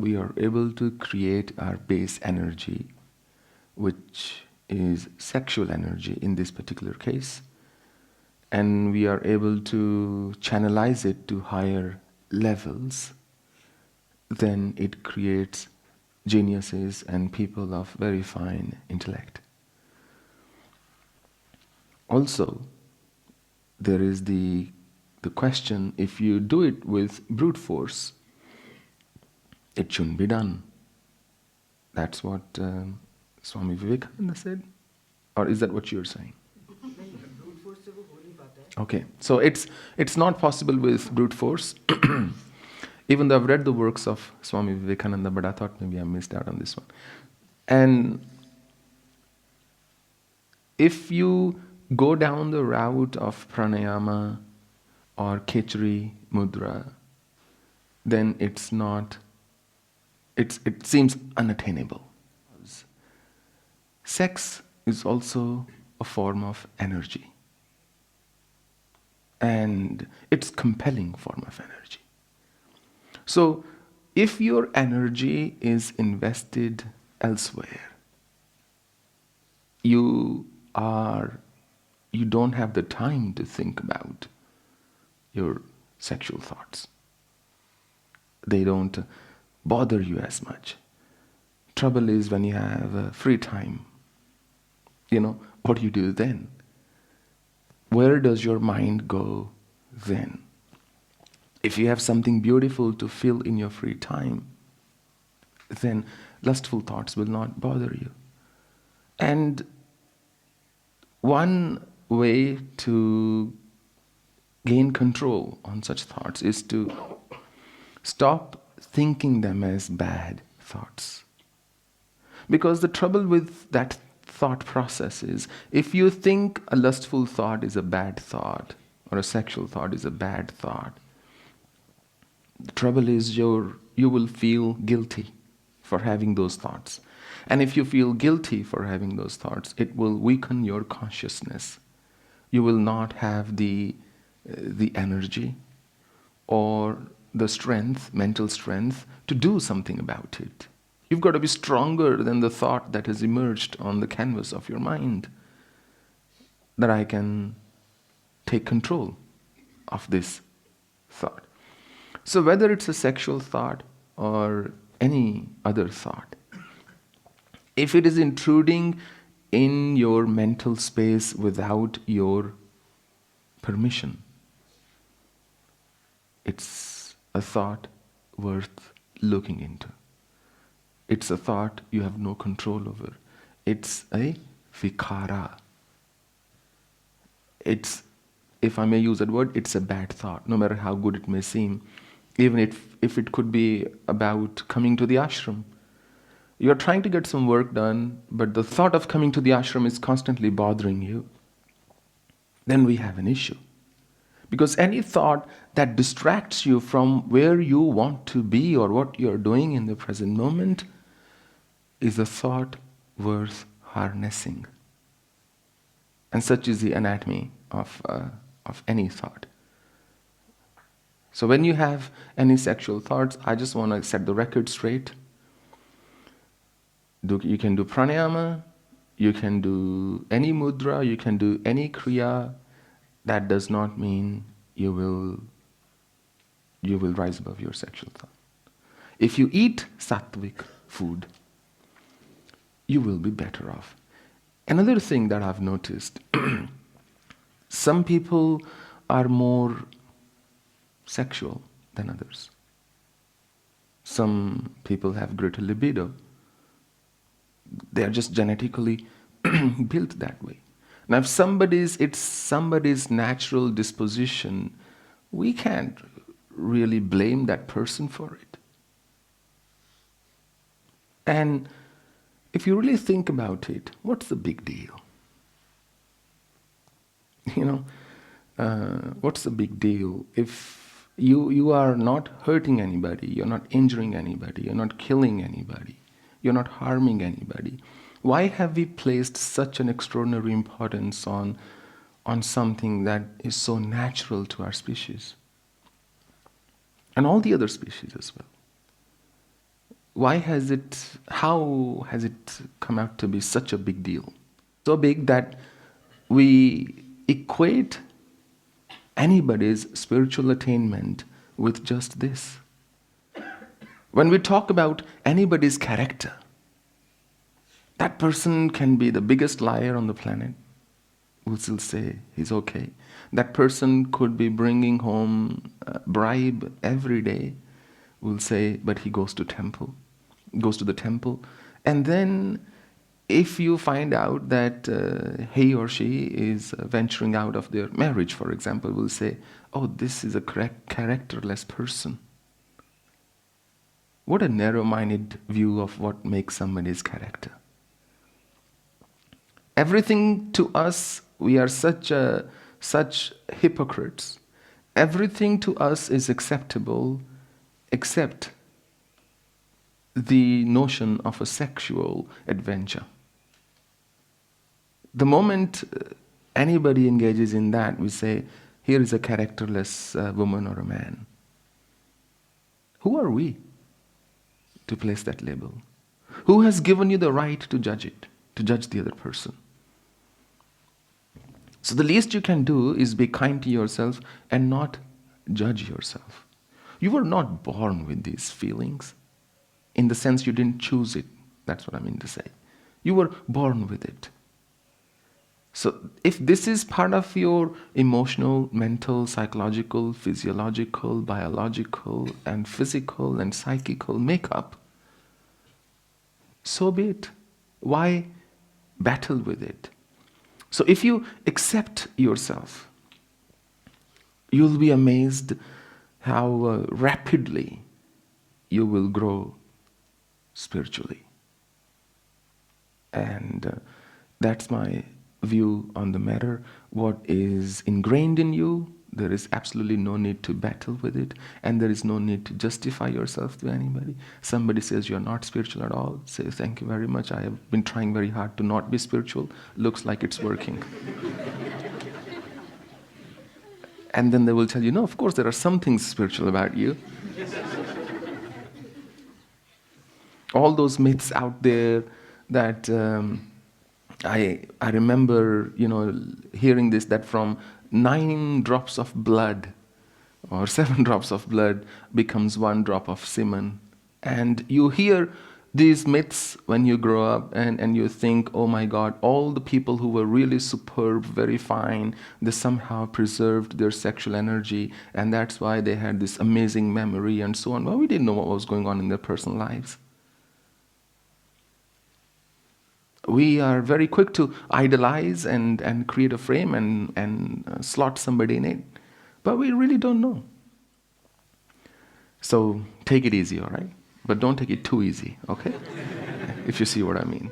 we are able to create our base energy, which is sexual energy in this particular case, and we are able to channelize it to higher levels, then it creates geniuses and people of very fine intellect. Also, there is the question, if you do it with brute force, it shouldn't be done. That's what Swami Vivekananda said? Or is that what you're saying? Okay, so it's not possible with brute force. Even though I've read the works of Swami Vivekananda, but I thought maybe I missed out on this one. And if you go down the route of pranayama or kechari mudra, then it seems unattainable. Sex is also a form of energy, and it's compelling form of energy. So if your energy is invested elsewhere, you don't have the time to think about your sexual thoughts. They don't bother you as much. Trouble is when you have free time. What do you do then? Where does your mind go then? If you have something beautiful to fill in your free time, then lustful thoughts will not bother you. And one way to gain control on such thoughts is to stop thinking them as bad thoughts. Because the trouble with that thought process is, if you think a lustful thought is a bad thought, or a sexual thought is a bad thought, the trouble is you will feel guilty for having those thoughts. And if you feel guilty for having those thoughts, it will weaken your consciousness. You will not have the energy or the strength, mental strength, to do something about it. You've got to be stronger than the thought that has emerged on the canvas of your mind, that I can take control of this thought. So whether it's a sexual thought or any other thought, if it is intruding in your mental space without your permission, it's a thought worth looking into. It's a thought you have no control over. It's a vikara. It's, if I may use that word, it's a bad thought, no matter how good it may seem. Even if it could be about coming to the ashram. You're trying to get some work done, but the thought of coming to the ashram is constantly bothering you. Then we have an issue. Because any thought that distracts you from where you want to be or what you're doing in the present moment is a thought worth harnessing. And such is the anatomy of any thought. So when you have any sexual thoughts, I just want to set the record straight. You can do pranayama, you can do any mudra, you can do any kriya. That does not mean you will rise above your sexual thought. If you eat sattvik food, you will be better off. Another thing that I've noticed, some people are more sexual than others. Some people have greater libido. They are just genetically built that way. Now if it's somebody's natural disposition, we can't really blame that person for it. And if you really think about it, what's the big deal? What's the big deal? If you are not hurting anybody, you're not injuring anybody, you're not killing anybody, you're not harming anybody, why have we placed such an extraordinary importance on something that is so natural to our species? And all the other species as well. How has it come out to be such a big deal? So big that we equate anybody's spiritual attainment with just this. When we talk about anybody's character, that person can be the biggest liar on the planet. We'll still say he's okay. That person could be bringing home a bribe every day. We'll say, but he goes to the temple. And then if you find out that he or she is venturing out of their marriage, for example, we'll say, oh, this is a characterless person. What a narrow-minded view of what makes somebody's character. Everything to us, we are such hypocrites. Everything to us is acceptable except the notion of a sexual adventure. The moment anybody engages in that, we say, here is a characterless woman or a man. Who are we to place that label? Who has given you the right to judge it, to judge the other person? So the least you can do is be kind to yourself and not judge yourself. You were not born with these feelings, in the sense you didn't choose it. That's what I mean to say. You were born with it. So if this is part of your emotional, mental, psychological, physiological, biological, and physical and psychical makeup, so be it. Why battle with it? So if you accept yourself, you'll be amazed how rapidly you will grow spiritually. And that's my view on the matter. What is ingrained in you, there is absolutely no need to battle with it, and there is no need to justify yourself to anybody. Somebody says you're not spiritual at all, say thank you very much, I have been trying very hard to not be spiritual, looks like it's working. And then they will tell you, no, of course there are some things spiritual about you. All those myths out there that I remember, hearing this, that from 9 drops of blood or 7 drops of blood becomes 1 drop of semen. And you hear these myths when you grow up, and you think, oh my God, all the people who were really superb, very fine, they somehow preserved their sexual energy, and that's why they had this amazing memory and so on. Well, we didn't know what was going on in their personal lives. We are very quick to idolize and create a frame and slot somebody in it. But we really don't know. So take it easy, all right? But don't take it too easy, okay? If you see what I mean.